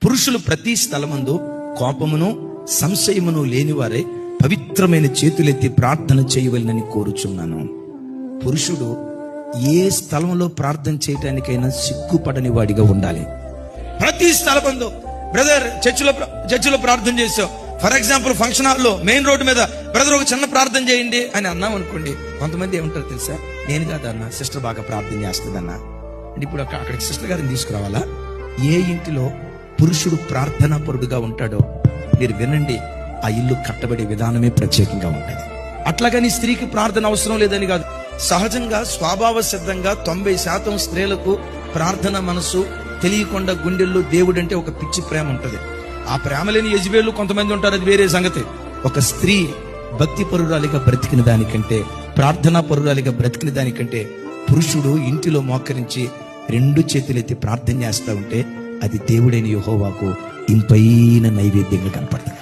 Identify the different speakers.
Speaker 1: పురుషులు ప్రతి స్థలమందు కోపమును సంశయమును లేనివారే పవిత్రమైన చేతులెత్తి ప్రార్థన చేయవలనని కోరుచున్నాను. పురుషుడు ఏ స్థలంలో ప్రార్థన చేయటానికైనా సిగ్గుపడని వాడిగా ఉండాలి. ప్రతి స్థలమందు బ్రదర్ చర్చిలో ప్రార్థన చేసావు, ఫర్ ఎగ్జాంపుల్ ఫంక్షన్ హాల్లో మెయిన్ రోడ్డు మీద బ్రదర్ ఒక చిన్న ప్రార్థన చేయండి అని అన్నాం అనుకోండి, కొంతమంది ఏమంటారు తెలుసా, నేను కాదన్నా సిస్టర్ బాగా ప్రార్థన చేస్తుందన్నా అంటే ఇప్పుడు అక్కడికి సిస్టర్ గారిని తీసుకురావాలా? ఏ ఇంటిలో పురుషుడు ప్రార్థనా పరుడుగా ఉంటాడో మీరు వినండి, ఆ ఇల్లు కట్టబడే విధానమే ప్రత్యేకంగా ఉంటుంది. అట్లాగని స్త్రీకి ప్రార్థన అవసరం లేదని కాదు. సహజంగా స్వభావ సిద్ధంగా 90% స్త్రీలకు ప్రార్థన మనసు తెలియకుండా గుండెల్లో దేవుడు అంటే ఒక పిచ్చి ప్రేమ ఉంటుంది. ఆ ప్రేమ లేని యజబేలు కొంతమంది ఉంటారు, అది వేరే సంగతి. ఒక స్త్రీ భక్తి పరురాలిగా బ్రతికిన దానికంటే, ప్రార్థనా పరురాలిగా బ్రతికిన దానికంటే పురుషుడు ఇంటిలో మోకరించి 2 చేతులెత్తి ప్రార్థన చేస్తా ఉంటే అది దేవుడైన యెహోవాకు ఇంపైన నైవేద్యంగా కనపడుతుంది.